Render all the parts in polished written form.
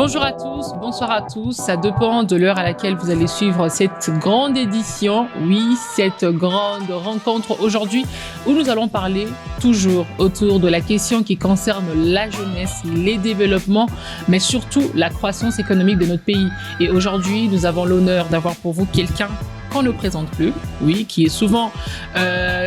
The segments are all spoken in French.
Bonjour à tous, bonsoir à tous. Ça dépend de l'heure à laquelle vous allez suivre cette grande édition. Oui, cette grande rencontre aujourd'hui où nous allons parler toujours autour de la question qui concerne la jeunesse, les développements, mais surtout la croissance économique de notre pays. Et aujourd'hui, nous avons l'honneur d'avoir pour vous quelqu'un qu'on ne présente plus, oui, qui est souvent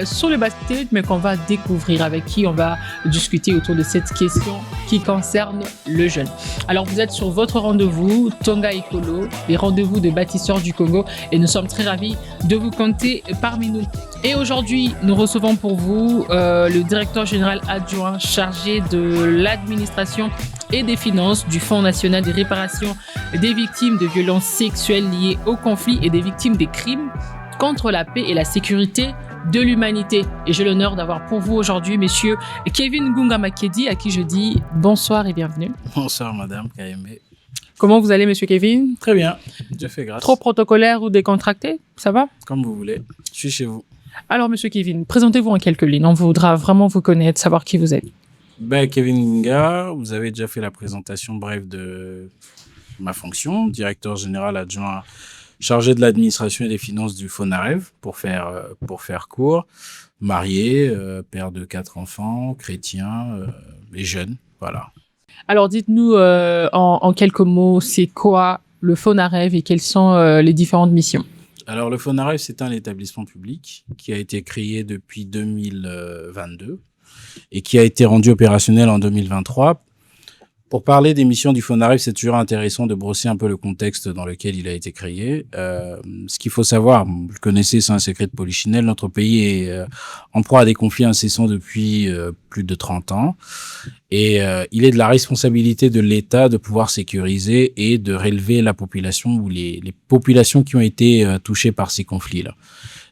sur le backstage, mais qu'on va découvrir, avec qui on va discuter autour de cette question qui concerne le jeune. Alors, vous êtes sur votre rendez-vous, Tonga Écolo, les rendez-vous de bâtisseurs du Congo, et nous sommes très ravis de vous compter parmi nous. Et aujourd'hui, nous recevons pour vous le directeur général adjoint chargé de l'administration et des finances du Fonds national des réparations des victimes de violences sexuelles liées au conflit et des victimes des crimes contre la paix et la sécurité de l'humanité. Et j'ai l'honneur d'avoir pour vous aujourd'hui monsieur Kevin Ngunga Makedi, à qui je dis bonsoir et bienvenue. Bonsoir madame Kayembe. Comment vous allez monsieur Kevin? Très bien, Dieu fait grâce. Trop protocolaire ou décontracté? Ça va? Comme vous voulez, je suis chez vous. Alors monsieur Kevin, présentez-vous en quelques lignes, on voudra vraiment vous connaître, savoir qui vous êtes. Kevin Ngunga, vous avez déjà fait la présentation brève de ma fonction, directeur général adjoint chargé de l'administration et des finances du FONAREV, pour faire court, marié, père de 4 enfants, chrétien et jeune, voilà. Alors dites-nous en quelques mots, c'est quoi le FONAREV et quelles sont les différentes missions? Alors le FONAREV, c'est un établissement public qui a été créé depuis 2022 et qui a été rendu opérationnel en 2023. Pour parler des missions du FONAREV, c'est toujours intéressant de brosser un peu le contexte dans lequel il a été créé. Ce qu'il faut savoir, vous le connaissez, c'est un secret de polichinelle, notre pays est en proie à des conflits incessants depuis plus de 30 ans. Et il est de la responsabilité de l'État de pouvoir sécuriser et de relever la population ou les populations qui ont été touchées par ces conflits-là.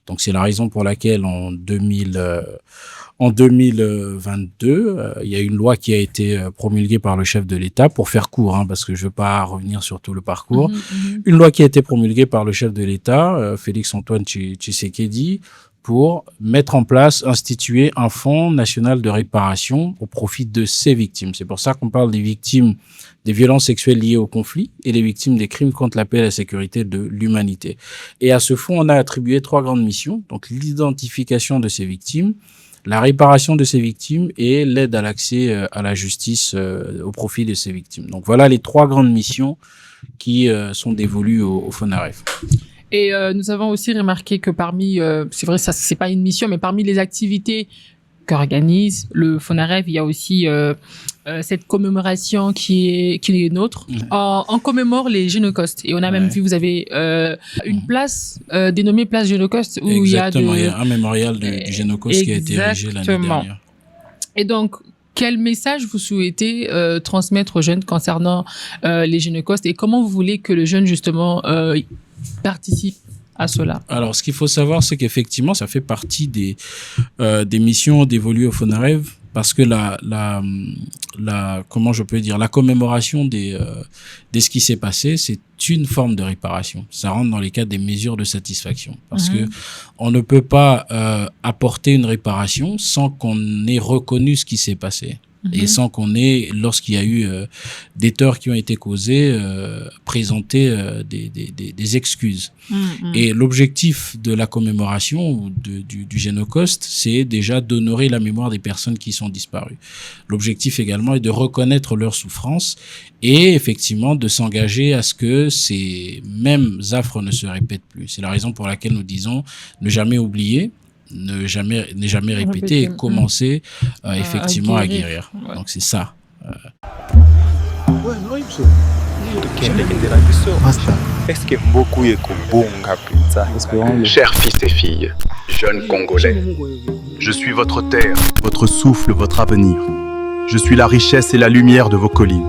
Donc c'est la raison pour laquelle en 2022, il y a une loi qui a été promulguée par le chef de l'État, pour faire court, parce que je veux pas revenir sur tout le parcours. Une loi qui a été promulguée par le chef de l'État, Félix-Antoine Tshisekedi, pour mettre en place, instituer un fonds national de réparation au profit de ces victimes. C'est pour ça qu'on parle des victimes des violences sexuelles liées au conflit et les victimes des crimes contre la paix et la sécurité de l'humanité. Et à ce fonds, on a attribué 3 grandes missions. Donc, l'identification de ces victimes, la réparation de ces victimes et l'aide à l'accès à la justice au profit de ces victimes. Donc, voilà les 3 grandes missions qui sont dévolues au FONAREV. Et nous avons aussi remarqué que parmi, c'est vrai, ça c'est pas une mission, mais parmi les activités qu'organise le FONAREV, il y a aussi cette commémoration qui est nôtre. On commémore les Génocost. Et on a même vu, vous avez une place dénommée place Génocost où exactement, il y a un mémorial du Génocost qui a été érigé l'année dernière. Et donc, quel message vous souhaitez transmettre aux jeunes concernant les Génocost et comment vous voulez que le jeune justement participe à cela? Alors, ce qu'il faut savoir, c'est qu'effectivement, ça fait partie des missions dévolues au FONAREV, parce que comment je peux dire, la commémoration de ce qui s'est passé, c'est une forme de réparation. Ça rentre dans les cadres des mesures de satisfaction, parce que on ne peut pas apporter une réparation sans qu'on ait reconnu ce qui s'est passé. Et sans qu'on ait, lorsqu'il y a eu des torts qui ont été causés, présenter des excuses. Et l'objectif de la commémoration du Génocost, c'est déjà d'honorer la mémoire des personnes qui sont disparues. L'objectif également est de reconnaître leurs souffrances et effectivement de s'engager à ce que ces mêmes affres ne se répètent plus. C'est la raison pour laquelle nous disons ne jamais oublier, ne jamais répéter et commencer effectivement à guérir. Ouais. Donc c'est ça. Chers fils et filles, jeunes Congolais, je suis votre terre, votre souffle, votre avenir. Je suis la richesse et la lumière de vos collines.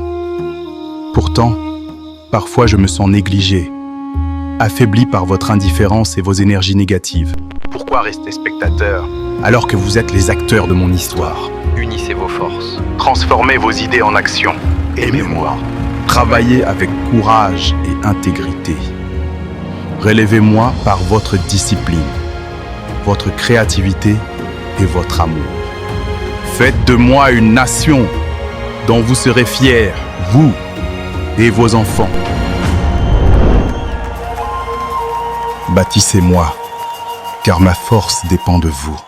Pourtant, parfois je me sens négligé, affaibli par votre indifférence et vos énergies négatives. Pourquoi rester spectateur alors que vous êtes les acteurs de mon histoire? Unissez vos forces, transformez vos idées en action. Aimez-moi, travaillez avec courage et intégrité. Relevez-moi par votre discipline, votre créativité et votre amour. Faites de moi une nation dont vous serez fiers, vous, et vos enfants. Bâtissez-moi, car ma force dépend de vous.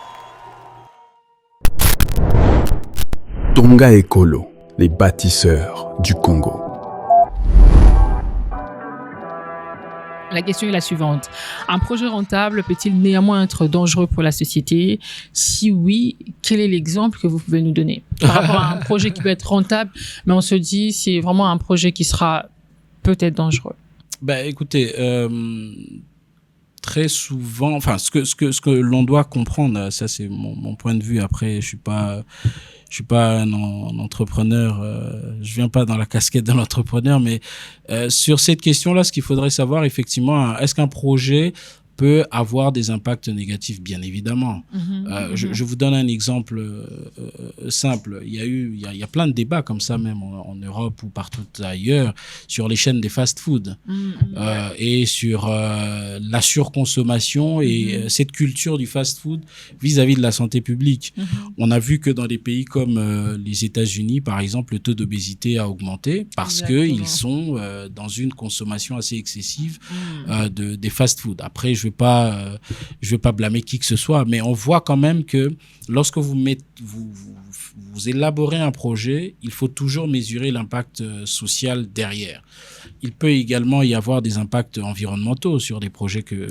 Tonga Ekolo, les bâtisseurs du Congo. La question est la suivante. Un projet rentable peut-il néanmoins être dangereux pour la société? Si oui, quel est l'exemple que vous pouvez nous donner par rapport à un projet qui peut être rentable, mais on se dit c'est vraiment un projet qui sera peut-être dangereux? Écoutez, très souvent, enfin, ce que l'on doit comprendre, ça c'est mon point de vue. Après, je suis pas un entrepreneur, je viens pas dans la casquette d'un entrepreneur, mais sur cette question-là, ce qu'il faudrait savoir, effectivement, est-ce qu'un projet peut avoir des impacts négatifs, bien évidemment. Je vous donne un exemple simple. Il y a plein de débats comme ça, même en Europe ou partout ailleurs, sur les chaînes des fast-food et sur la surconsommation et cette culture du fast-food vis-à-vis de la santé publique. On a vu que dans des pays comme les États-Unis, par exemple, le taux d'obésité a augmenté parce qu'ils sont dans une consommation assez excessive des fast-food. Après, je vais pas blâmer qui que ce soit, mais on voit quand même que lorsque vous élaborez un projet, il faut toujours mesurer l'impact social derrière. Il peut également y avoir des impacts environnementaux sur des projets que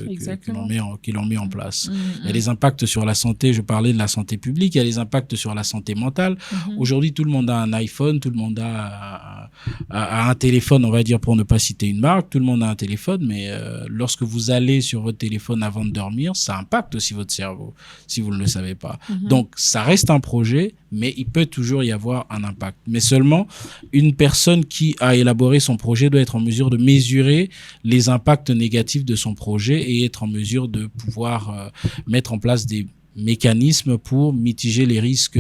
l'on met en place. Il y a des impacts sur la santé, je parlais de la santé publique, il y a des impacts sur la santé mentale. Aujourd'hui, tout le monde a un iPhone, tout le monde a un téléphone, on va dire, pour ne pas citer une marque, tout le monde a un téléphone, mais lorsque vous allez sur votre téléphone avant de dormir, ça impacte aussi votre cerveau, si vous ne le savez pas. Donc, ça reste un projet, mais il peut toujours y avoir un impact. Mais seulement, une personne qui a élaboré son projet doit être en mesure de mesurer les impacts négatifs de son projet et être en mesure de pouvoir mettre en place des mécanismes pour mitiger les risques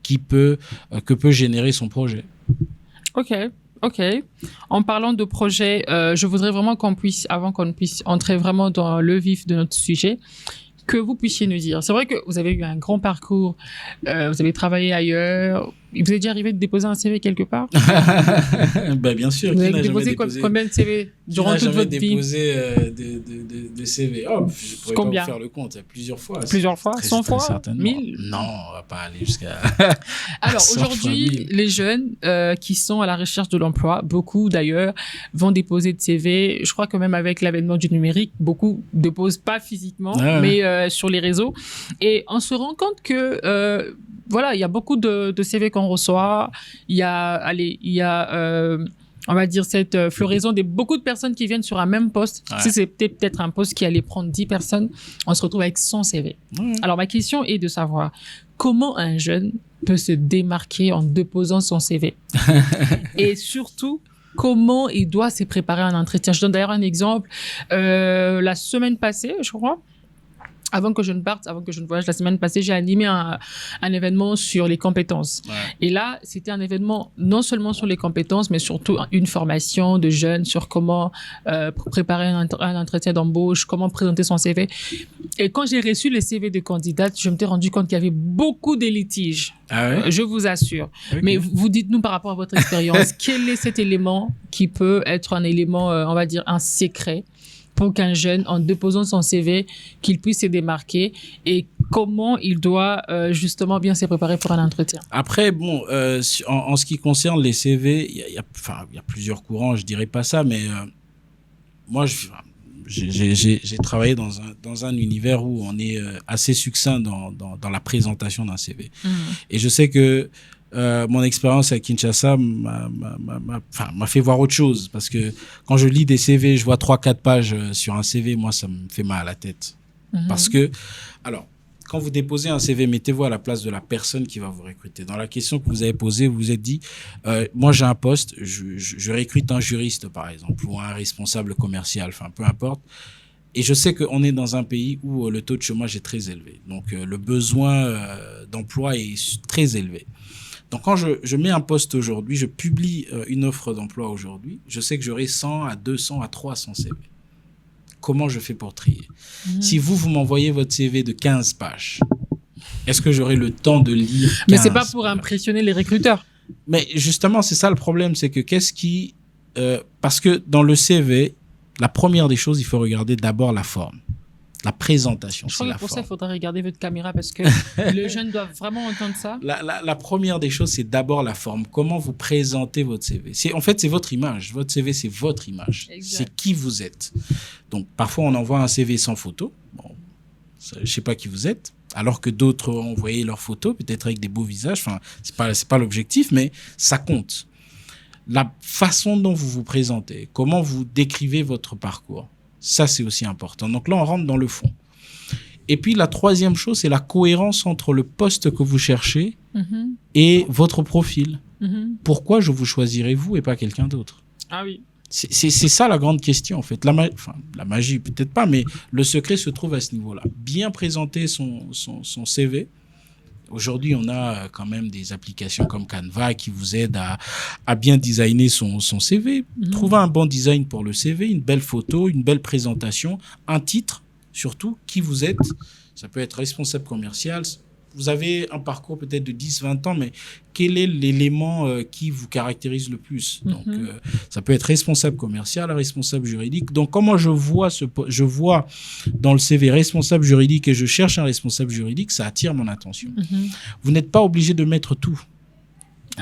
que peut générer son projet. Ok. En parlant de projet, je voudrais vraiment avant qu'on puisse entrer vraiment dans le vif de notre sujet, que vous puissiez nous dire. C'est vrai que vous avez eu un grand parcours, vous avez travaillé ailleurs. Vous êtes déjà arrivé de déposer un CV quelque part? Bien sûr. Vous avez déposé combien de CV durant toute votre vie? Déposé de CV. Je pourrais combien? Pas vous faire le compte. Plusieurs fois. Plusieurs fois? 100 fois? 1000? Non, on va pas aller jusqu'à... Alors aujourd'hui, les jeunes qui sont à la recherche de l'emploi, beaucoup d'ailleurs, vont déposer de CV. Je crois que même avec l'avènement du numérique, beaucoup ne déposent pas physiquement, mais sur les réseaux. Et on se rend compte que... voilà, il y a beaucoup de CV qu'on reçoit. Il y a, on va dire, cette floraison de beaucoup de personnes qui viennent sur un même poste. Si c'était peut-être un poste qui allait prendre 10 personnes, on se retrouve avec 100 CV. Alors, ma question est de savoir comment un jeune peut se démarquer en déposant son CV. Et surtout, comment il doit se préparer à un entretien. Je donne d'ailleurs un exemple. La semaine passée, je crois, avant que je ne voyage la semaine passée, j'ai animé un événement sur les compétences. Et là, c'était un événement non seulement sur les compétences, mais surtout une formation de jeunes sur comment préparer un entretien d'embauche, comment présenter son CV. Et quand j'ai reçu les CV de candidates, je me suis rendu compte qu'il y avait beaucoup de litiges. Je vous assure. Mais vous dites-nous par rapport à votre expérience, quel est cet élément qui peut être un élément, on va dire, un secret pour qu'un jeune, en déposant son CV, qu'il puisse se démarquer et comment il doit justement bien se préparer pour un entretien. Après, en ce qui concerne les CV, il y a plusieurs courants, je dirais pas ça, mais moi, j'ai travaillé dans un univers où on est assez succinct dans la présentation d'un CV. Et je sais que mon expérience à Kinshasa m'a fait voir autre chose, parce que quand je lis des CV, je vois 3-4 pages sur un CV, moi ça me fait mal à la tête. Parce que, alors, quand vous déposez un CV, mettez-vous à la place de la personne qui va vous recruter. Dans la question que vous avez posée, vous vous êtes dit, moi j'ai un poste, je recrute un juriste par exemple, ou un responsable commercial, enfin peu importe. Et je sais qu'on est dans un pays où le taux de chômage est très élevé. Donc le besoin d'emploi est très élevé. Donc, quand je mets un poste aujourd'hui, je publie une offre d'emploi aujourd'hui, je sais que j'aurai 100 à 200 à 300 CV. Comment je fais pour trier? Si vous m'envoyez votre CV de 15 pages, est-ce que j'aurai le temps de lire 15 Mais c'est pas pour impressionner les recruteurs. Mais justement, c'est ça le problème, c'est que qu'est-ce qui parce que dans le CV, la première des choses, il faut regarder d'abord la forme. La présentation, Je c'est crois la que pour ça, forme. il faudrait regarder votre caméra parce que les jeunes doivent vraiment entendre ça. La première des choses, c'est d'abord la forme. Comment vous présentez votre CV. En fait, c'est votre image. Votre CV, c'est votre image. Exact. C'est qui vous êtes. Donc, parfois, on envoie un CV sans photo. Bon, je ne sais pas qui vous êtes. Alors que d'autres ont envoyé leurs photos, peut-être avec des beaux visages. Enfin, c'est pas l'objectif, mais ça compte. La façon dont vous vous présentez, comment vous décrivez votre parcours, ça, c'est aussi important. Donc là, on rentre dans le fond. Et puis, la troisième chose, c'est la cohérence entre le poste que vous cherchez et votre profil. Pourquoi je vous choisirais vous et pas quelqu'un d'autre? Ah oui. C'est ça la grande question, en fait. La magie, peut-être pas, mais le secret se trouve à ce niveau-là. Bien présenter son CV. Aujourd'hui, on a quand même des applications comme Canva qui vous aident à bien designer son CV. Trouver un bon design pour le CV, une belle photo, une belle présentation, un titre, surtout, qui vous êtes. Ça peut être responsable commercial. Vous avez un parcours peut-être de 10-20 ans, mais quel est l'élément qui vous caractérise le plus? Donc, ça peut être responsable commercial, responsable juridique. Donc, comment je vois dans le CV responsable juridique et je cherche un responsable juridique, ça attire mon attention. Vous n'êtes pas obligé de mettre tout.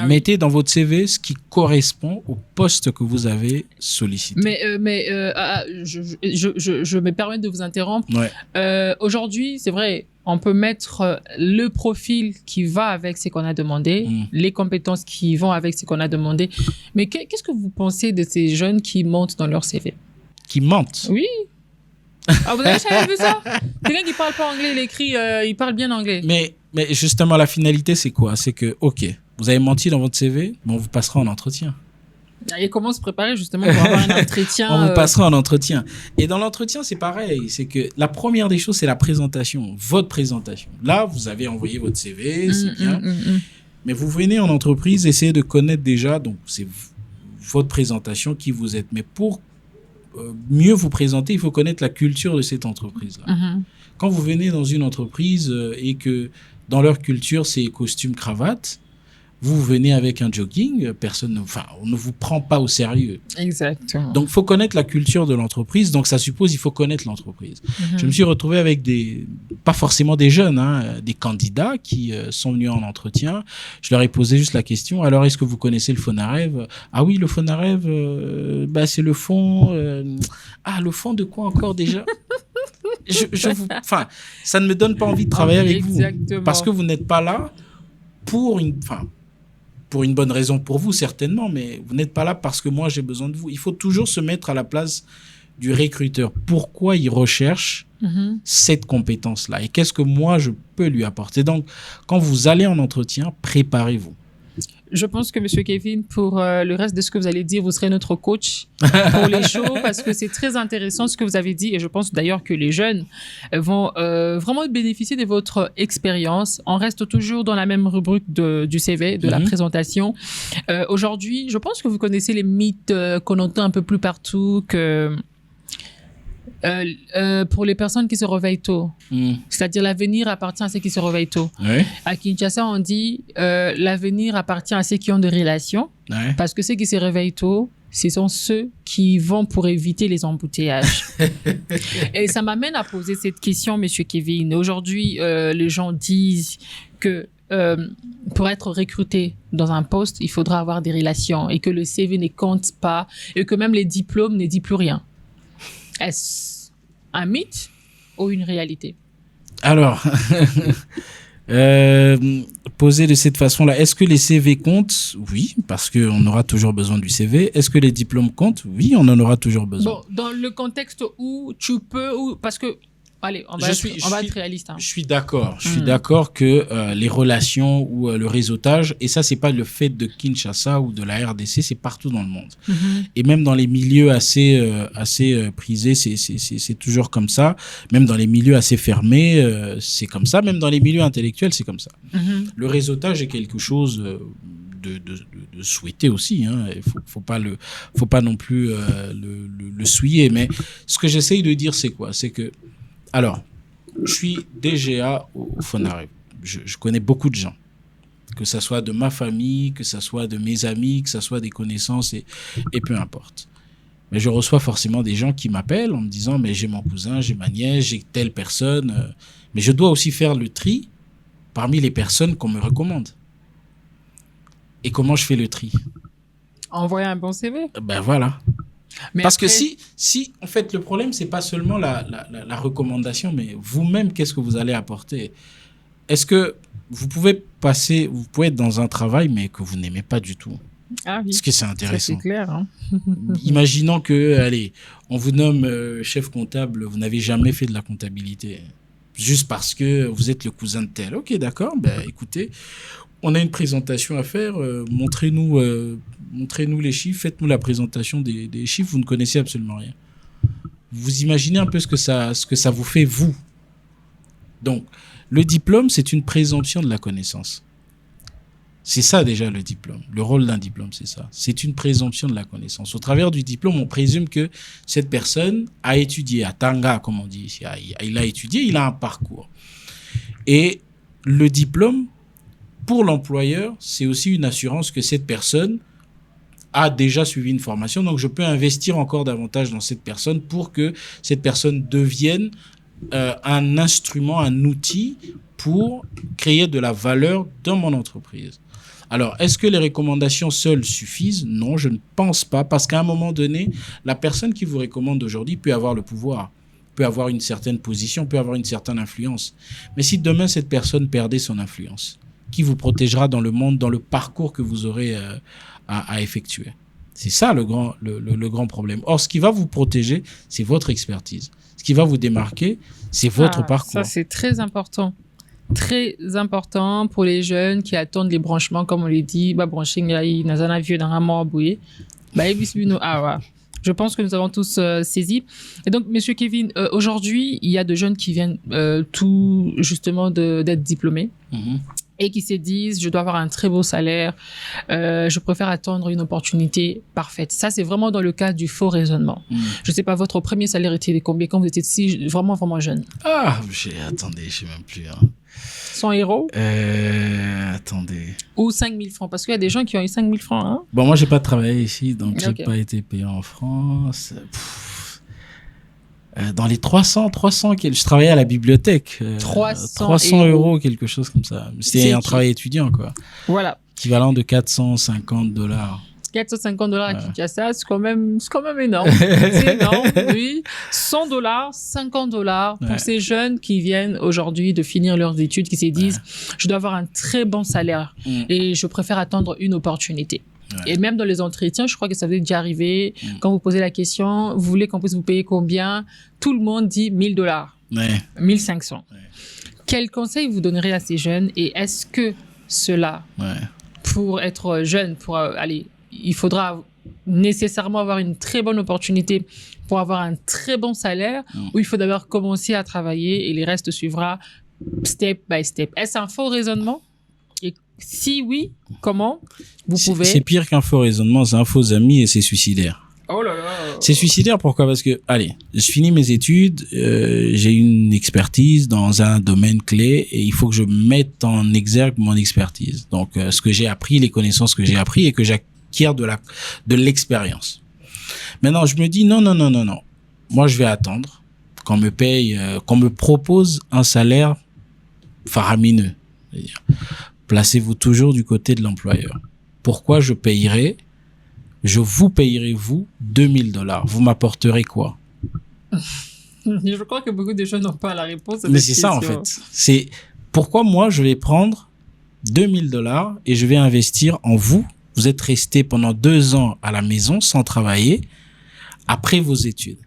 Mettez dans votre CV ce qui correspond au poste que vous avez sollicité. Je me permets de vous interrompre. Ouais. Aujourd'hui, c'est vrai, on peut mettre le profil qui va avec ce qu'on a demandé, les compétences qui vont avec ce qu'on a demandé. Mais qu'est-ce que vous pensez de ces jeunes qui mentent dans leur CV? Qui mentent? Oui. Ah, vous avez jamais vu ça? Quelqu'un qui parle pas anglais, il écrit, il parle bien anglais. Mais justement, la finalité, c'est quoi? C'est que, OK, vous avez menti dans votre CV, mais on vous passera en entretien. Et comment se préparer justement pour avoir un entretien? On vous passera en entretien. Et dans l'entretien, c'est pareil. C'est que la première des choses, c'est la présentation, votre présentation. Là, vous avez envoyé votre CV, c'est bien. Mais vous venez en entreprise, essayez de connaître déjà, donc c'est votre présentation, qui vous êtes. Mais pour mieux vous présenter, il faut connaître la culture de cette entreprise-là. Quand vous venez dans une entreprise et que dans leur culture, c'est costume, cravate, vous venez avec un jogging, on ne vous prend pas au sérieux. Exactement. Donc, il faut connaître la culture de l'entreprise. Donc, ça suppose qu'il faut connaître l'entreprise. Je me suis retrouvé avec pas forcément des jeunes, des candidats qui sont venus en entretien. Je leur ai posé juste la question, alors, est-ce que vous connaissez le Fonarev? Ah oui, le Fonarev, c'est le fonds. Le fonds de quoi encore déjà? Ça ne me donne pas envie de travailler avec vous. Parce que vous n'êtes pas là pour une bonne raison pour vous, certainement, mais vous n'êtes pas là parce que moi, j'ai besoin de vous. Il faut toujours se mettre à la place du recruteur. Pourquoi il recherche cette compétence-là? Et qu'est-ce que moi, je peux lui apporter? Donc, quand vous allez en entretien, préparez-vous. Je pense que Monsieur Kevin, pour le reste de ce que vous allez dire, vous serez notre coach pour les shows parce que c'est très intéressant ce que vous avez dit et je pense d'ailleurs que les jeunes vont vraiment bénéficier de votre expérience. On reste toujours dans la même rubrique du CV, de la présentation. Aujourd'hui, je pense que vous connaissez les mythes qu'on entend un peu plus partout que pour les personnes qui se réveillent tôt. C'est-à-dire l'avenir appartient à ceux qui se réveillent tôt. Ouais. À Kinshasa, on dit l'avenir appartient à ceux qui ont des relations parce que ceux qui se réveillent tôt, ce sont ceux qui vont pour éviter les embouteillages. Et ça m'amène à poser cette question, Monsieur Kevin. Aujourd'hui, les gens disent que pour être recruté dans un poste, il faudra avoir des relations et que le CV ne compte pas et que même les diplômes ne disent plus rien. Est-ce un mythe ou une réalité? Alors, poser de cette façon-là, est-ce que les CV comptent? Oui, parce qu'on aura toujours besoin du CV. Est-ce que les diplômes comptent? Oui, on en aura toujours besoin. Bon, dans le contexte où tu peux... parce que... Allez, on va être réaliste. Je suis d'accord. Je suis d'accord que les relations ou le réseautage, et ça, c'est pas le fait de Kinshasa ou de la RDC, c'est partout dans le monde. Et même dans les milieux assez prisés, c'est toujours comme ça. Même dans les milieux assez fermés, c'est comme ça. Même dans les milieux intellectuels, c'est comme ça. Le réseautage est quelque chose de souhaiter aussi. Il faut pas non plus le souiller. Mais ce que j'essaye de dire, c'est quoi? C'est que alors, je suis DGA au Fonarev. Je connais beaucoup de gens. que ça soit de ma famille, que ça soit de mes amis, que ça soit des connaissances et peu importe. Mais je reçois forcément des gens qui m'appellent en me disant mais j'ai mon cousin, j'ai ma nièce, j'ai telle personne, mais je dois aussi faire le tri parmi les personnes qu'on me recommande. Et comment je fais le tri? Envoyer un bon CV. Ben voilà. Mais Parce après, que si en fait le problème c'est pas seulement la recommandation, mais vous-même qu'est-ce que vous allez apporter? Est-ce que vous pouvez être dans un travail mais que vous n'aimez pas du tout? Ah oui, Est-ce que c'est ça intéressant? c'est clair. Hein. Imaginons que, allez, on vous nomme chef comptable, vous n'avez jamais fait de la comptabilité. Juste parce que vous êtes le cousin de tel. Ok, d'accord, ben écoutez, on a une présentation à faire, montrez-nous les chiffres, faites-nous la présentation des chiffres, vous ne connaissez absolument rien. Vous imaginez un peu ce que ça vous fait, vous. Donc, le diplôme, c'est une présomption de la connaissance. C'est ça déjà le diplôme. Le rôle d'un diplôme, c'est ça. C'est une présomption de la connaissance. Au travers du diplôme, on présume que cette personne a étudié, à Tanga, comme on dit ici. Il a étudié, il a un parcours. Et le diplôme, pour l'employeur, c'est aussi une assurance que cette personne a déjà suivi une formation. Donc, je peux investir encore davantage dans cette personne pour que cette personne devienne un instrument, un outil pour créer de la valeur dans mon entreprise. Alors, est-ce que les recommandations seules suffisent? Non, je ne pense pas, parce qu'à un moment donné, la personne qui vous recommande aujourd'hui peut avoir le pouvoir, peut avoir une certaine position, peut avoir une certaine influence. Mais si demain, cette personne perdait son influence, qui vous protégera dans le monde, dans le parcours que vous aurez à effectuer? C'est ça le grand problème. Or, ce qui va vous protéger, c'est votre expertise. Ce qui va vous démarquer, c'est votre parcours. Ça, c'est très important. Très important pour les jeunes qui attendent les branchements, comme on l'a dit. Je pense que nous avons tous saisi. Et donc, Monsieur Kevin, aujourd'hui, il y a de jeunes qui viennent tout justement d'être diplômés. Mm-hmm. Et qui se disent, je dois avoir un très beau salaire, je préfère attendre une opportunité parfaite. Ça, c'est vraiment dans le cas du faux raisonnement. Je sais pas, votre premier salaire était de combien quand vous étiez vraiment jeune? Ah, attendez, je sais même plus. 100 euros? Attendez. Ou 5 000 francs, parce qu'il y a des gens qui ont eu 5 000 francs. Hein? Bon, moi, j'ai pas travaillé ici, donc j'ai pas été payé en France. Dans les 300, je travaillais à la bibliothèque. 300 euros, quelque chose comme ça. C'était un travail étudiant, quoi. Voilà. Équivalent de $450. $450 à Kinshasa, c'est quand même énorme. C'est énorme, oui. $100, $50 pour ces jeunes qui viennent aujourd'hui de finir leurs études, qui se disent, je dois avoir un très bon salaire et je préfère attendre une opportunité. Ouais. Et même dans les entretiens, je crois que ça vous est déjà arrivé, quand vous posez la question, vous voulez qu'on puisse vous payer combien? Tout le monde dit $1,000, 1,500. Ouais. Quel conseil vous donnerez à ces jeunes? Et est-ce que cela, pour être jeune, il faudra nécessairement avoir une très bonne opportunité pour avoir un très bon salaire, ou il faut d'abord commencer à travailler et le reste suivra step by step? Est-ce un faux raisonnement? Et si oui, comment vous pouvez... C'est pire qu'un faux raisonnement, c'est un faux ami et c'est suicidaire. Oh là là. C'est suicidaire, pourquoi? Parce que, allez, je finis mes études, j'ai une expertise dans un domaine clé et il faut que je mette en exergue mon expertise. Donc, ce que j'ai appris, les connaissances que j'ai appris et que j'acquiers de l'expérience. Maintenant, je me dis non. Moi, je vais attendre qu'on me paye, qu'on me propose un salaire faramineux. C'est-à-dire, placez-vous toujours du côté de l'employeur. Pourquoi je vous payerai, vous, $2,000. Vous m'apporterez quoi? Je crois que beaucoup de gens n'ont pas la réponse à Mais cette c'est question. ça, en fait. C'est pourquoi moi, je vais prendre $2,000 et je vais investir en vous. Vous êtes resté pendant 2 ans à la maison sans travailler après vos études.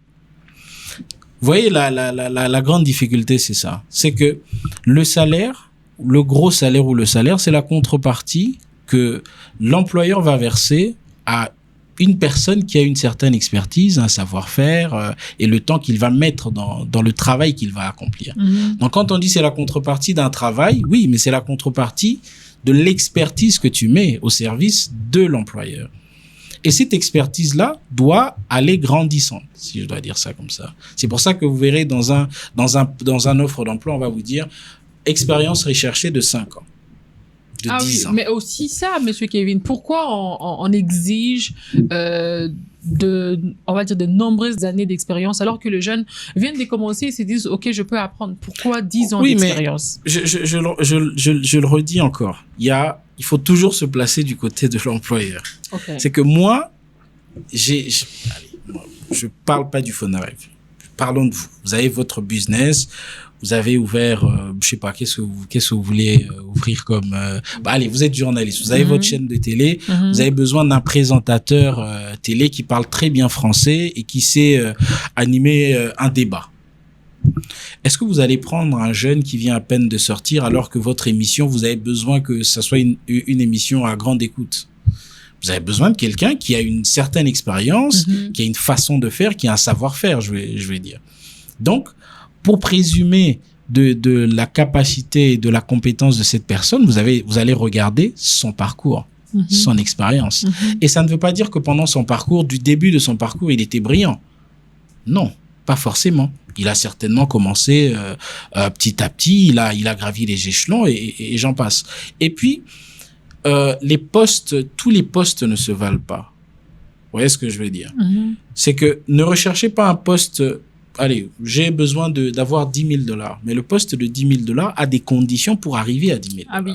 Vous voyez, la grande difficulté, c'est ça. C'est que le salaire, le gros salaire ou le salaire, c'est la contrepartie que l'employeur va verser à une personne qui a une certaine expertise, un savoir-faire et le temps qu'il va mettre dans le travail qu'il va accomplir. Donc, quand on dit c'est la contrepartie d'un travail, oui, mais c'est la contrepartie de l'expertise que tu mets au service de l'employeur. Et cette expertise-là doit aller grandissante, si je dois dire ça comme ça. C'est pour ça que vous verrez dans un offre d'emploi, on va vous dire expérience recherchée de 5 ans. de 10 ans. Mais aussi ça, monsieur Kevin, pourquoi on exige on va dire de nombreuses années d'expérience alors que les jeunes viennent de commencer et se disent ok, je peux apprendre. Pourquoi 10 ans d'expérience? Mais je le redis encore. Il faut toujours se placer du côté de l'employeur. Okay. C'est que moi, je parle pas du Fonaref. Parlons de vous. Vous avez votre business. Vous avez ouvert, je sais pas, qu'est-ce que vous voulez ouvrir comme, allez, vous êtes journaliste, vous avez votre chaîne de télé, vous avez besoin d'un présentateur télé qui parle très bien français et qui sait animer un débat. Est-ce que vous allez prendre un jeune qui vient à peine de sortir alors que votre émission, vous avez besoin que ça soit une émission à grande écoute? Vous avez besoin de quelqu'un qui a une certaine expérience, qui a une façon de faire, qui a un savoir-faire, je vais dire. Donc, pour présumer de la capacité et de la compétence de cette personne, vous allez regarder son parcours, son expérience. Et ça ne veut pas dire que pendant son parcours, du début de son parcours, il était brillant. Non, pas forcément. Il a certainement commencé petit à petit, il a gravi les échelons et j'en passe. Et puis, tous les postes ne se valent pas. Vous voyez ce que je veux dire? C'est que ne recherchez pas un poste... Allez, j'ai besoin d'avoir $10,000. Mais le poste de $10,000 a des conditions pour arriver à $10,000. Ah oui.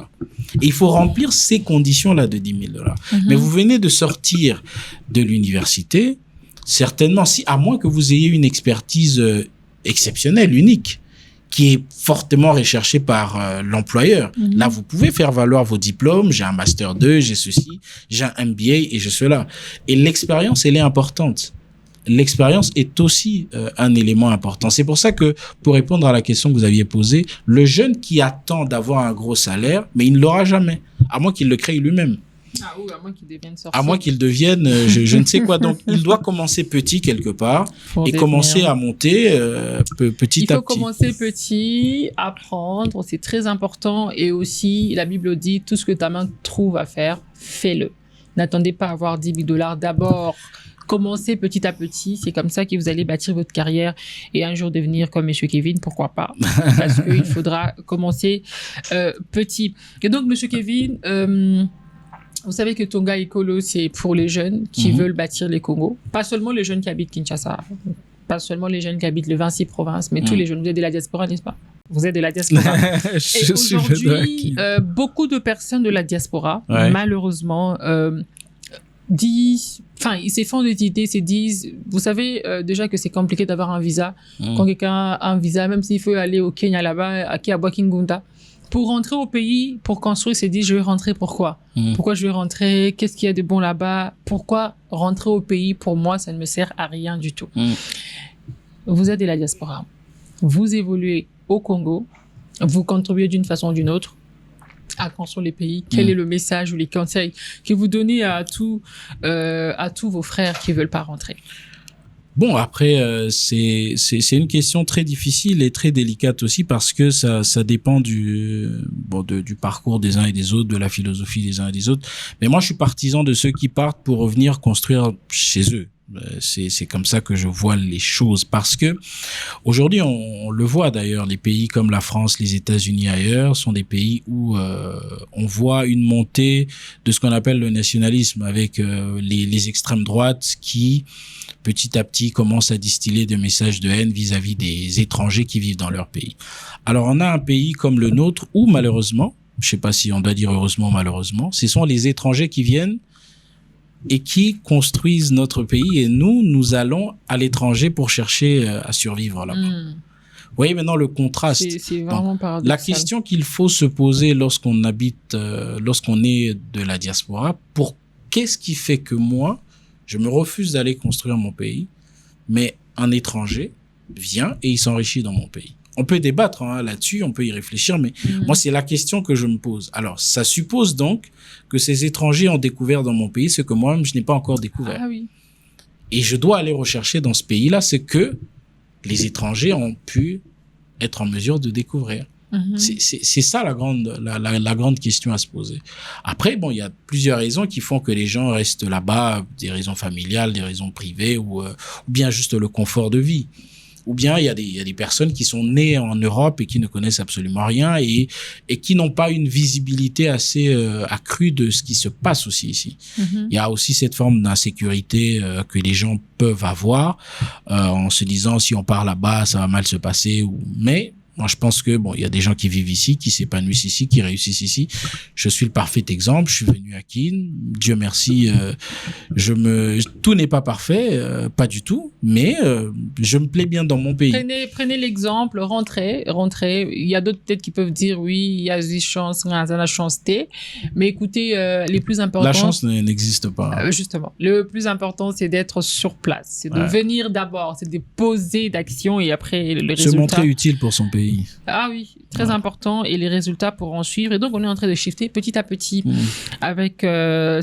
Et il faut remplir ces conditions-là de $10,000. Mais vous venez de sortir de l'université, certainement, à moins que vous ayez une expertise exceptionnelle, unique, qui est fortement recherchée par l'employeur. Là, vous pouvez faire valoir vos diplômes. J'ai un Master 2, j'ai ceci, j'ai un MBA et j'ai cela. Et l'expérience, elle est importante. L'expérience est aussi un élément important. C'est pour ça que, pour répondre à la question que vous aviez posée, le jeune qui attend d'avoir un gros salaire, mais il ne l'aura jamais, à moins qu'il le crée lui-même. Ah oui, à moins qu'il devienne sorcier. À moins qu'il devienne, je ne sais quoi. Donc, il doit commencer petit quelque part et commencer à monter petit à petit. Il faut commencer petit, apprendre, c'est très important. Et aussi, la Bible dit, tout ce que ta main trouve à faire, fais-le. N'attendez pas à avoir $10,000 d'abord. Commencez petit à petit, c'est comme ça que vous allez bâtir votre carrière et un jour devenir comme Monsieur Kevin, pourquoi pas? Parce qu'il faudra commencer petit. Et donc, Monsieur Kevin, vous savez que Tonga Ekolo, c'est pour les jeunes qui veulent bâtir les Congos. Pas seulement les jeunes qui habitent Kinshasa, pas seulement les jeunes qui habitent le 26 provinces, mais tous les jeunes. Vous êtes de la diaspora, n'est-ce pas? Vous êtes de la diaspora. Et aujourd'hui, beaucoup de personnes de la diaspora, malheureusement, ils se font des idées, se disent, vous savez déjà que c'est compliqué d'avoir un visa. Quand quelqu'un a un visa, même s'il faut aller au Kenya là-bas, à Bwakingunda, pour rentrer au pays, pour construire, se dit, je vais rentrer, pourquoi? Pourquoi je vais rentrer? Qu'est-ce qu'il y a de bon là-bas? Pourquoi rentrer au pays? Pour moi, ça ne me sert à rien du tout. Vous êtes de la diaspora. Vous évoluez au Congo. Vous contribuez d'une façon ou d'une autre à construire les pays. Quel est le message ou les conseils que vous donnez à tous vos frères qui veulent pas rentrer? Bon, après, c'est une question très difficile et très délicate aussi parce que ça dépend du parcours des uns et des autres, de la philosophie des uns et des autres. Mais moi, je suis partisan de ceux qui partent pour revenir construire chez eux. C'est comme ça que je vois les choses parce que aujourd'hui on le voit d'ailleurs, les pays comme la France, les États-Unis ailleurs sont des pays où on voit une montée de ce qu'on appelle le nationalisme avec les extrêmes droites qui petit à petit commencent à distiller des messages de haine vis-à-vis des étrangers qui vivent dans leur pays. Alors on a un pays comme le nôtre où malheureusement, je sais pas si on doit dire heureusement ou malheureusement, ce sont les étrangers qui viennent et qui construisent notre pays et nous allons à l'étranger pour chercher à survivre là-bas. Vous voyez maintenant le contraste. C'est vraiment paradoxal. La question qu'il faut se poser lorsqu'on habite, lorsqu'on est de la diaspora, qu'est-ce qui fait que moi, je me refuse d'aller construire mon pays, mais un étranger vient et il s'enrichit dans mon pays. On peut débattre là-dessus, on peut y réfléchir, mais moi, c'est la question que je me pose. Alors, ça suppose donc que ces étrangers ont découvert dans mon pays ce que moi-même, je n'ai pas encore découvert. Ah oui. Et je dois aller rechercher dans ce pays-là ce que les étrangers ont pu être en mesure de découvrir. C'est ça la grande question à se poser. Après, bon, il y a plusieurs raisons qui font que les gens restent là-bas, des raisons familiales, des raisons privées ou bien juste le confort de vie. Ou bien il y a des personnes qui sont nées en Europe et qui ne connaissent absolument rien et qui n'ont pas une visibilité assez accrue de ce qui se passe aussi ici. Il y a aussi cette forme d'insécurité que les gens peuvent avoir en se disant si on part là-bas, ça va mal se passer. Mais moi, je pense que il y a des gens qui vivent ici, qui s'épanouissent ici, qui réussissent ici. Je suis le parfait exemple. Je suis venu à Keene. Dieu merci. Tout n'est pas parfait, pas du tout, mais je me plais bien dans mon pays. Prenez l'exemple, rentrez. Il y a d'autres peut-être qui peuvent dire oui, il y a des chances, la chance T. Mais écoutez, les plus importants. La chance n'existe pas. Justement, le plus important, c'est d'être sur place, c'est de venir d'abord, c'est de poser d'action et après les résultats. Se montrer utile pour son pays. Ah oui, très important et les résultats pourront suivre. Et donc, on est en train de shifter petit à petit avec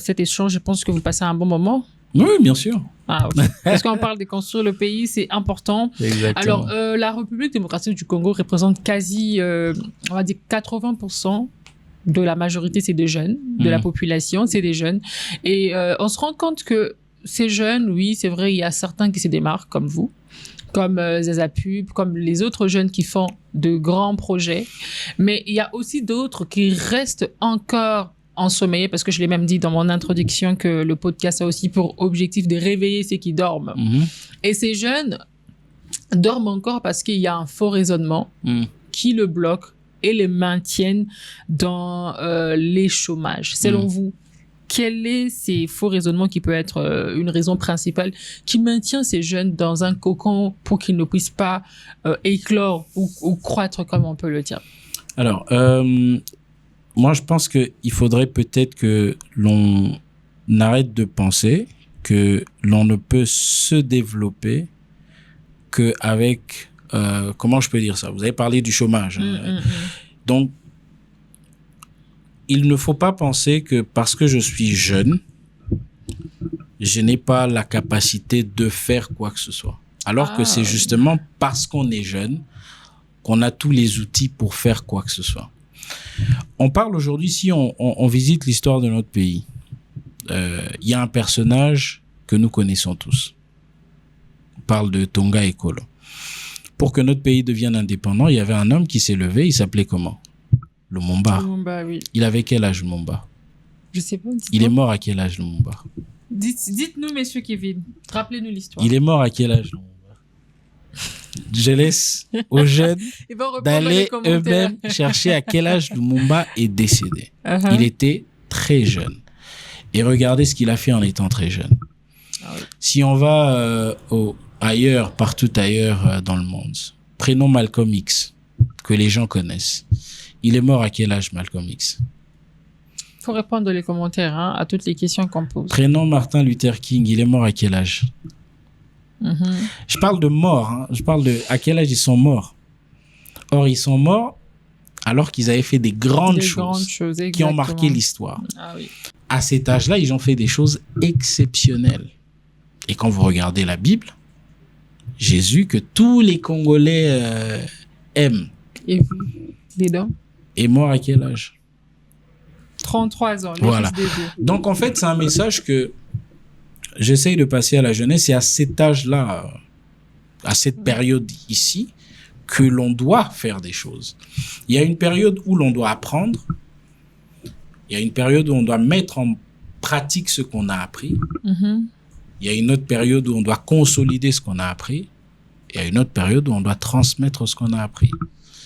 cet échange. Je pense que vous passez un bon moment. Oui, bien sûr. Ah, okay. Parce qu'on parle de construire le pays, c'est important. Exactement. Alors, la République démocratique du Congo représente quasi, on va dire 80% de la majorité, c'est des jeunes, de la population, c'est des jeunes. Et on se rend compte que ces jeunes, oui, c'est vrai, il y a certains qui se démarquent comme vous, comme Zaza Pub, comme les autres jeunes qui font de grands projets. Mais il y a aussi d'autres qui restent encore ensommeillés, parce que je l'ai même dit dans mon introduction que le podcast a aussi pour objectif de réveiller ceux qui dorment. Et ces jeunes dorment encore parce qu'il y a un faux raisonnement qui le bloque et le maintiennent dans les chômages. Selon vous, quel est ces faux raisonnements qui peut être une raison principale qui maintient ces jeunes dans un cocon pour qu'ils ne puissent pas éclore ou croître, comme on peut le dire? Alors, moi, je pense qu'il faudrait peut-être que l'on arrête de penser que l'on ne peut se développer qu'avec... comment je peux dire ça? Vous avez parlé du chômage. Donc, il ne faut pas penser que parce que je suis jeune, je n'ai pas la capacité de faire quoi que ce soit. Alors que c'est justement parce qu'on est jeune qu'on a tous les outils pour faire quoi que ce soit. On parle aujourd'hui, si on visite l'histoire de notre pays, il y a un personnage que nous connaissons tous. On parle de Tonga Ekolo. Pour que notre pays devienne indépendant, il y avait un homme qui s'est levé, il s'appelait comment? Lumumba. Lumumba, oui. Il avait quel âge, Lumumba? Je sais pas. Il est mort à quel âge, Lumumba? Dites-nous, messieurs Kevin. Rappelez-nous l'histoire. Il est mort à quel âge, Lumumba? Je laisse aux jeunes d'aller eux-mêmes chercher à quel âge Lumumba est décédé. Il était très jeune. Et regardez ce qu'il a fait en étant très jeune. Si on va ailleurs, partout ailleurs dans le monde, prenons Malcolm X, que les gens connaissent. Il est mort à quel âge, Malcolm X? Il faut répondre dans les commentaires à toutes les questions qu'on pose. Prenons Martin Luther King. Il est mort à quel âge? Je parle de mort. Je parle de à quel âge ils sont morts. Or, ils sont morts alors qu'ils avaient fait des grandes choses qui ont marqué l'histoire. À cet âge-là, ils ont fait des choses exceptionnelles. Et quand vous regardez la Bible, Jésus, que tous les Congolais aiment, est mort à quel âge? 33 ans. Voilà. Donc, en fait, c'est un message que j'essaye de passer à la jeunesse. Et à cet âge-là, à cette période ici, que l'on doit faire des choses. Il y a une période où l'on doit apprendre. Il y a une période où on doit mettre en pratique ce qu'on a appris. Il y a une autre période où on doit consolider ce qu'on a appris. Et il y a une autre période où on doit transmettre ce qu'on a appris.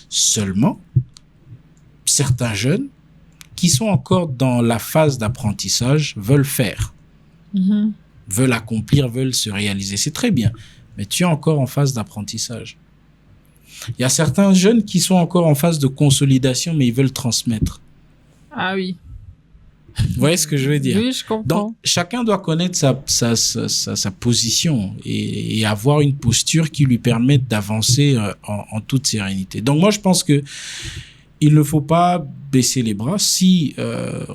Seulement, certains jeunes qui sont encore dans la phase d'apprentissage veulent faire, veulent accomplir, veulent se réaliser. C'est très bien, mais tu es encore en phase d'apprentissage. Il y a certains jeunes qui sont encore en phase de consolidation, mais ils veulent transmettre. Ah oui. Vous voyez ce que je veux dire? Oui, je comprends. Donc, chacun doit connaître sa position et avoir une posture qui lui permette d'avancer en toute sérénité. Donc, moi, je pense que il ne faut pas baisser les bras. Si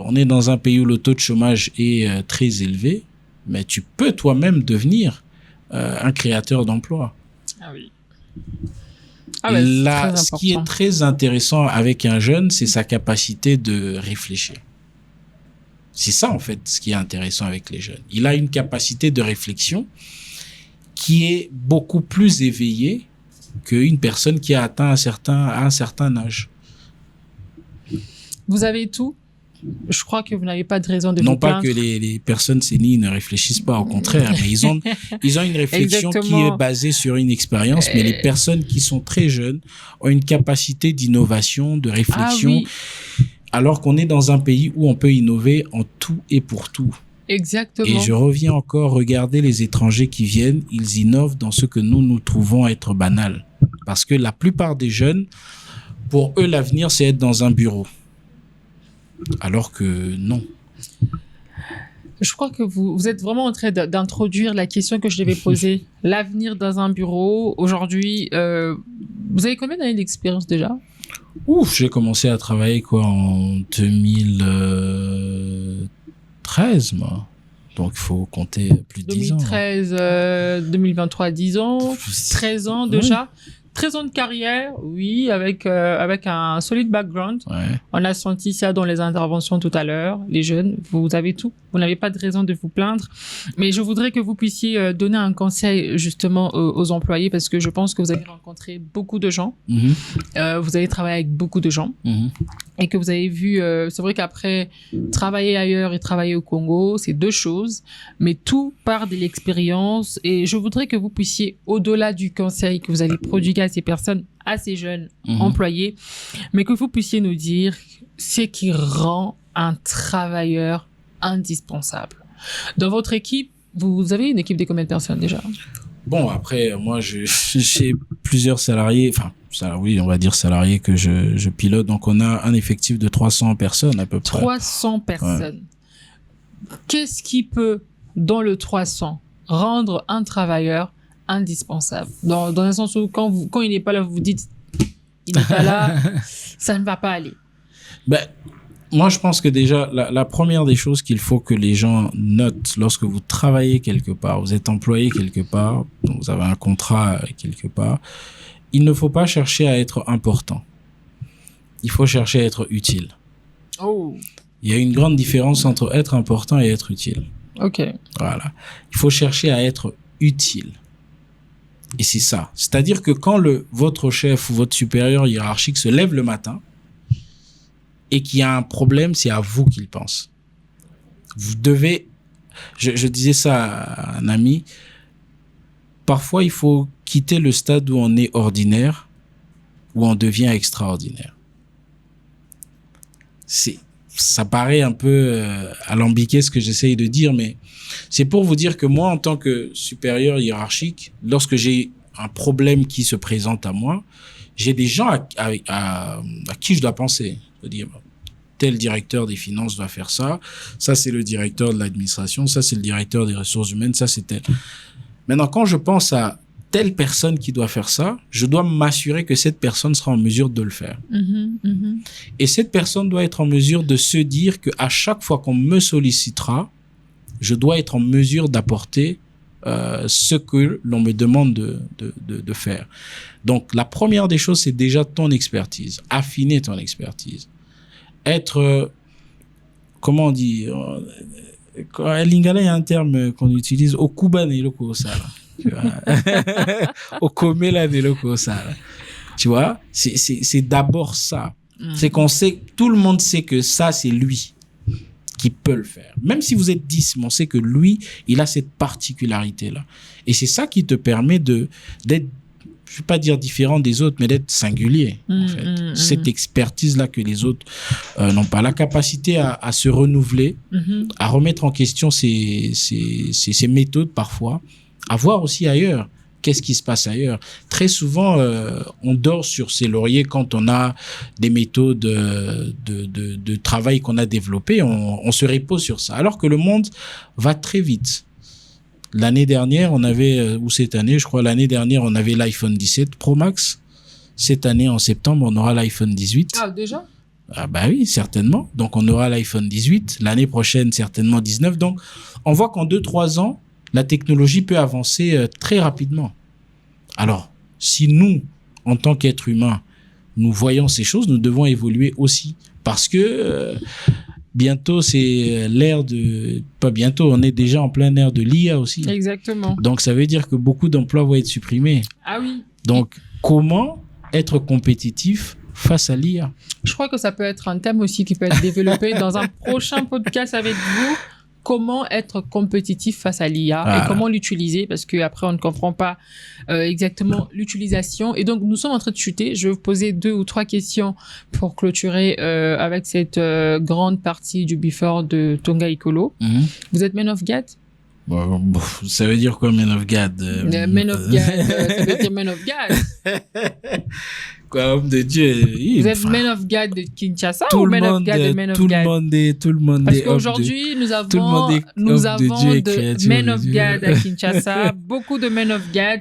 on est dans un pays où le taux de chômage est très élevé, mais tu peux toi-même devenir un créateur d'emplois. Ah oui. Là, ce qui est très intéressant avec un jeune, c'est sa capacité de réfléchir. C'est ça, en fait, ce qui est intéressant avec les jeunes. Il a une capacité de réflexion qui est beaucoup plus éveillée qu'une personne qui a atteint un certain âge. Vous avez tout. Je crois que vous n'avez pas de raison de Non vous plaindre. pas que les personnes séniles ne réfléchissent pas, au contraire, mais ils ont une réflexion qui Exactement. est basée sur une expérience, mais les personnes qui sont très jeunes ont une capacité d'innovation, de Ah réflexion, oui, alors qu'on est dans un pays où on peut innover en tout et pour tout. exactement. Et je reviens encore, regardez les étrangers qui viennent, ils innovent dans ce que nous trouvons être banal. Parce que la plupart des jeunes, pour eux, l'avenir, c'est être dans un bureau. Alors que non. Je crois que vous êtes vraiment en train d'introduire la question que je devais poser. L'avenir dans un bureau. Aujourd'hui, vous avez combien d'années d'expérience déjà? Ouf, j'ai commencé à travailler en 2013, moi. Donc, il faut compter plus de 10 ans. 2013, 2023, 10 ans. 13 ans déjà. 13 ans de carrière, oui, avec un solide background. Ouais. On a senti ça dans les interventions tout à l'heure. Les jeunes, vous avez tout. Vous n'avez pas de raison de vous plaindre. Mais je voudrais que vous puissiez donner un conseil justement aux employés parce que je pense que vous avez rencontré beaucoup de gens. Mhm. Vous avez travaillé avec beaucoup de gens. Mhm. Et que vous avez vu, c'est vrai qu'après, travailler ailleurs et travailler au Congo, c'est deux choses. Mais tout part de l'expérience. Et je voudrais que vous puissiez, au-delà du conseil que vous allez prodiguer à ces personnes, à ces jeunes employés, mais que vous puissiez nous dire ce qui rend un travailleur indispensable. Dans votre équipe, vous avez une équipe de combien de personnes déjà? Bon, après, moi, j'ai plusieurs salariés, oui, on va dire salariés que je pilote. Donc, on a un effectif de 300 personnes à peu près. 300 personnes. Ouais. Qu'est-ce qui peut, dans le 300, rendre un travailleur indispensable? Dans un sens où, quand il n'est pas là, vous vous dites, il n'est pas là, ça ne va pas aller. Moi, je pense que déjà, la première des choses qu'il faut que les gens notent lorsque vous travaillez quelque part, vous êtes employé quelque part, donc vous avez un contrat quelque part, il ne faut pas chercher à être important. Il faut chercher à être utile. Oh. Il y a une grande différence entre être important et être utile. Ok. Voilà. Il faut chercher à être utile. Et c'est ça. C'est-à-dire que quand votre chef ou votre supérieur hiérarchique se lève le matin, et qu'il y a un problème, c'est à vous qu'il pense. Vous devez... Je disais ça à un ami. Parfois, il faut quitter le stade où on est ordinaire, où on devient extraordinaire. Ça paraît un peu alambiqué ce que j'essaye de dire, mais c'est pour vous dire que moi, en tant que supérieur hiérarchique, lorsque j'ai un problème qui se présente à moi, j'ai des gens à qui je dois penser. C'est-à-dire, tel directeur des finances doit faire ça, ça c'est le directeur de l'administration, ça c'est le directeur des ressources humaines, ça c'est tel. Maintenant, quand je pense à telle personne qui doit faire ça, je dois m'assurer que cette personne sera en mesure de le faire. Et cette personne doit être en mesure de se dire qu'à chaque fois qu'on me sollicitera, je dois être en mesure d'apporter ce que l'on me demande de faire. Donc, la première des choses, c'est déjà ton expertise. Affiner ton expertise. Être, comment on dit, à Lingala, il y a un terme qu'on utilise, okubane loko sala. Tu vois? Okomela de loko sala. Tu vois? C'est d'abord ça. C'est qu'on sait, tout le monde sait que ça, c'est lui qui peut le faire. Même si vous êtes 10, mais on sait que lui, il a cette particularité-là. Et c'est ça qui te permet d'être, je ne vais pas dire différent des autres, mais d'être singulier, en fait. Cette expertise-là que les autres n'ont pas. La capacité à se renouveler, à remettre en question ses méthodes parfois, à voir aussi ailleurs. Qu'est-ce qui se passe ailleurs? Très souvent, on dort sur ses lauriers quand on a des méthodes de travail qu'on a développées. On se repose sur ça. Alors que le monde va très vite. L'année dernière, on avait, ou cette année, je crois, l'année dernière, on avait l'iPhone 17 Pro Max. Cette année, en septembre, on aura l'iPhone 18. Ah, déjà? Ah bah oui, certainement. Donc, on aura l'iPhone 18. L'année prochaine, certainement 19. Donc, on voit qu'en 2-3 ans, la technologie peut avancer très rapidement. Alors, si nous, en tant qu'êtres humains, nous voyons ces choses, nous devons évoluer aussi. Parce que bientôt, c'est l'ère de... Pas bientôt, on est déjà en plein ère de l'IA aussi. Exactement. Donc, ça veut dire que beaucoup d'emplois vont être supprimés. Ah oui. Donc, comment être compétitif face à l'IA? Je crois que ça peut être un thème aussi qui peut être développé dans un prochain podcast avec vous. Comment être compétitif face à l'IA et comment l'utiliser, parce qu'après on ne comprend pas exactement l'utilisation. Et donc nous sommes en train de chuter. Je vais vous poser 2 ou 3 questions pour clôturer avec cette grande partie du before de Tonga Ecolo. Vous êtes Man of God? Bon, ça veut dire quoi, Man of God? Man of God, ça veut dire Man of God. Quoi, homme de Dieu? Vous êtes Man of God de Kinshasa ou Man of God de Man of God? Tout le monde Parce est qu'aujourd'hui, nous avons de de Man of God à Kinshasa, beaucoup de Man of God.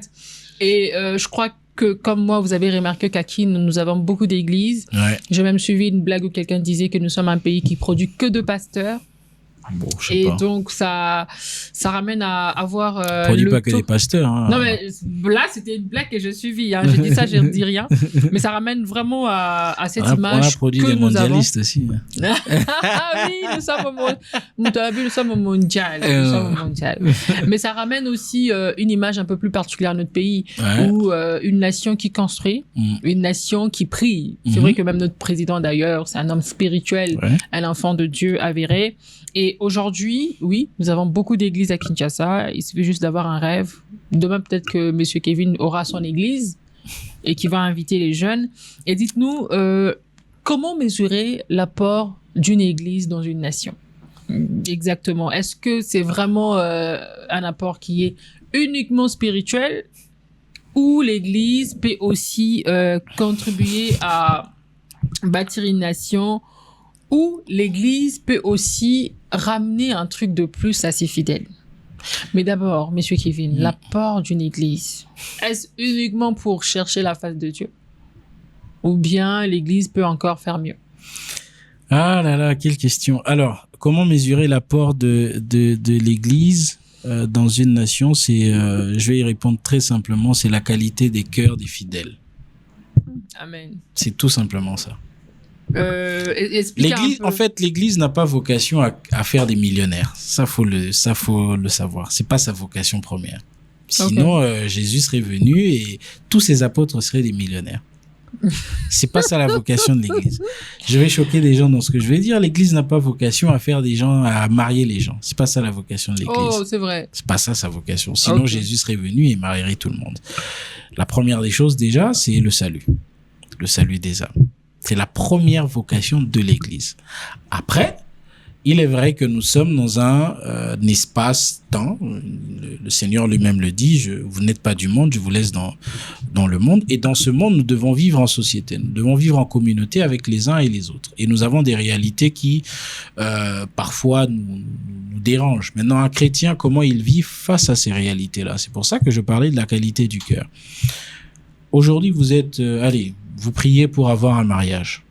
Et je crois que, comme moi, vous avez remarqué qu'à Kin, nous avons beaucoup d'églises. Ouais. J'ai même suivi une blague où quelqu'un disait que nous sommes un pays qui produit que de pasteurs. Bon, je sais Et pas. donc, ça ramène à avoir Produit le pas que taux. des pasteurs. Hein. Non, mais là, c'était une blague que je suivis. Hein. J'ai dit ça, je ne dis rien. Mais ça ramène vraiment à cette image. On a produit que des nous avons. mondialistes aussi. Ah oui, nous sommes au mondial. Nous sommes au mondial. Mais ça ramène aussi une image un peu plus particulière à notre pays, où une nation qui construit, une nation qui prie. C'est vrai que même notre président, d'ailleurs, c'est un homme spirituel, un enfant de Dieu avéré. Et aujourd'hui, oui, nous avons beaucoup d'églises à Kinshasa. Il suffit juste d'avoir un rêve. Demain, peut-être que Monsieur Kevin aura son église et qu'il va inviter les jeunes. Et dites-nous, comment mesurer l'apport d'une église dans une nation? Exactement. Est-ce que c'est vraiment un apport qui est uniquement spirituel, ou l'église peut aussi contribuer à bâtir une nation, ou l'église peut aussi ramener un truc de plus à ses fidèles? Mais d'abord, Monsieur Kevin, l'apport d'une église, est-ce uniquement pour chercher la face de Dieu? Ou bien l'église peut encore faire mieux? Ah là là, quelle question. Alors, comment mesurer l'apport de l'église dans une nation? Je vais y répondre très simplement, c'est la qualité des cœurs des fidèles. Amen. C'est tout simplement ça. L'église, en fait, l'église n'a pas vocation à faire des millionnaires. Ça faut le savoir. C'est pas sa vocation première. Sinon, Jésus serait venu et tous ses apôtres seraient des millionnaires. C'est pas ça la vocation de l'église. Je vais choquer des gens dans ce que je vais dire. L'église n'a pas vocation à faire des gens, à marier les gens. C'est pas ça la vocation de l'église. Oh, c'est vrai. C'est pas ça sa vocation. Sinon, Jésus serait venu et marierait tout le monde. La première des choses, déjà, c'est le salut. Le salut des âmes. C'est la première vocation de l'église. Après, il est vrai que nous sommes dans un espace-temps. Le Seigneur lui-même le dit, vous n'êtes pas du monde, je vous laisse dans le monde. Et dans ce monde, nous devons vivre en société. Nous devons vivre en communauté avec les uns et les autres. Et nous avons des réalités qui, parfois, nous dérangent. Maintenant, un chrétien, comment il vit face à ces réalités-là? C'est pour ça que je parlais de la qualité du cœur. Aujourd'hui, vous êtes... vous priez pour avoir un mariage.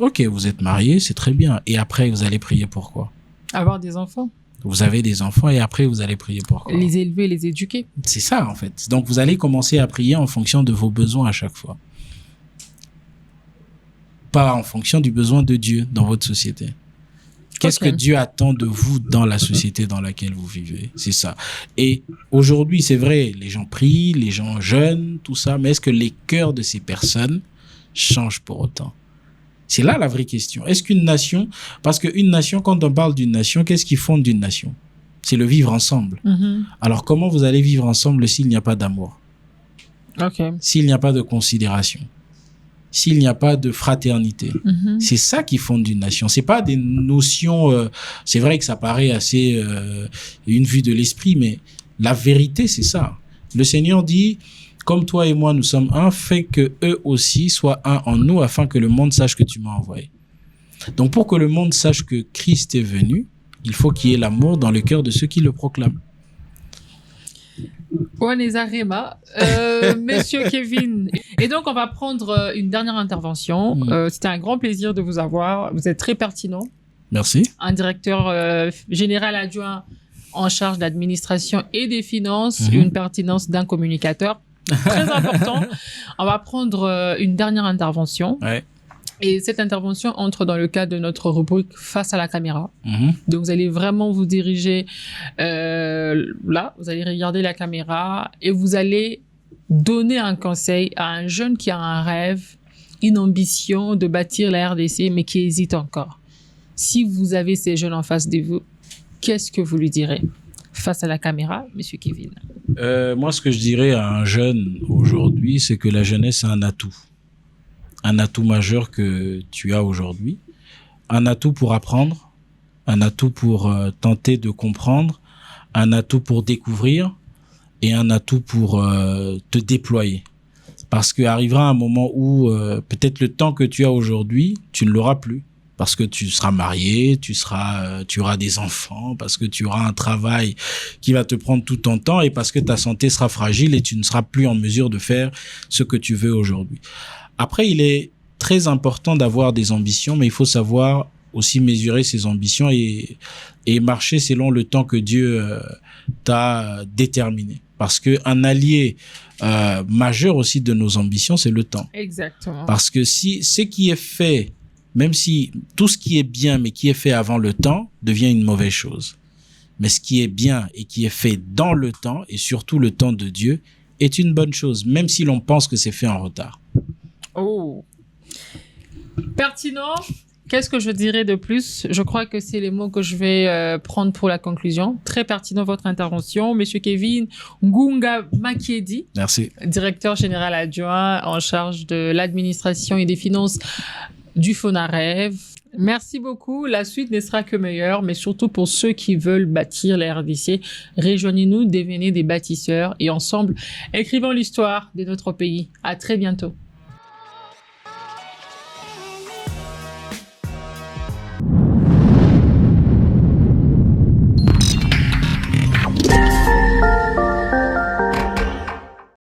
Ok, vous êtes marié, c'est très bien. Et après, vous allez prier pour quoi? Avoir des enfants. Vous avez des enfants et après, vous allez prier pour quoi? Les élever, les éduquer. C'est ça, en fait. Donc, vous allez commencer à prier en fonction de vos besoins à chaque fois. Pas en fonction du besoin de Dieu dans votre société. Qu'est-ce que Dieu attend de vous dans la société dans laquelle vous vivez? C'est ça. Et aujourd'hui, c'est vrai, les gens prient, les gens jeûnent, tout ça, mais est-ce que les cœurs de ces personnes changent pour autant? C'est là la vraie question. Est-ce qu'une nation, parce qu'une nation, quand on parle d'une nation, qu'est-ce qui fonde une nation? C'est le vivre ensemble. Alors, comment vous allez vivre ensemble s'il n'y a pas d'amour? S'il n'y a pas de considération? S'il n'y a pas de fraternité? C'est ça qui fonde une nation. C'est pas des notions, c'est vrai que ça paraît assez une vue de l'esprit, mais la vérité, c'est ça. Le Seigneur dit, comme toi et moi, nous sommes un, fais que eux aussi soient un en nous, afin que le monde sache que tu m'as envoyé. Donc, pour que le monde sache que Christ est venu, il faut qu'il y ait l'amour dans le cœur de ceux qui le proclament. Onezarema, Monsieur Kevin. Et donc, on va prendre une dernière intervention. C'était un grand plaisir de vous avoir. Vous êtes très pertinent. Merci. Un directeur général adjoint en charge de l'administration et des finances, une pertinence d'un communicateur. Très important. On va prendre une dernière intervention. Et cette intervention entre dans le cadre de notre rubrique Face à la caméra. Donc, vous allez vraiment vous diriger là, vous allez regarder la caméra et vous allez donner un conseil à un jeune qui a un rêve, une ambition de bâtir la RDC, mais qui hésite encore? Si vous avez ces jeunes en face de vous, qu'est-ce que vous lui direz face à la caméra, Monsieur Kevin? Moi, ce que je dirais à un jeune aujourd'hui, c'est que la jeunesse est un atout majeur que tu as aujourd'hui, un atout pour apprendre, un atout pour tenter de comprendre, un atout pour découvrir et un atout pour te déployer. Parce qu'arrivera un moment où peut-être le temps que tu as aujourd'hui, tu ne l'auras plus. Parce que tu seras marié, tu auras des enfants, parce que tu auras un travail qui va te prendre tout ton temps et parce que ta santé sera fragile et tu ne seras plus en mesure de faire ce que tu veux aujourd'hui. Après, il est très important d'avoir des ambitions, mais il faut savoir aussi mesurer ses ambitions et marcher selon le temps que Dieu t'a déterminé. Parce que un allié majeur aussi de nos ambitions, c'est le temps. Exactement. Parce que si ce qui est fait, même si tout ce qui est bien mais qui est fait avant le temps devient une mauvaise chose. Mais ce qui est bien et qui est fait dans le temps et surtout le temps de Dieu est une bonne chose, même si l'on pense que c'est fait en retard. Oh. Pertinent. Qu'est-ce que je dirais de plus? Je crois que c'est les mots que je vais prendre pour la conclusion. Très pertinent votre intervention. Monsieur Kevin Ngunga Makiedi. Merci. Directeur général adjoint en charge de l'administration et des finances du FONAREV. Merci beaucoup. La suite ne sera que meilleure, mais surtout pour ceux qui veulent bâtir la RDC, rejoignez-nous, devenez des bâtisseurs et ensemble, écrivons l'histoire de notre pays. À très bientôt.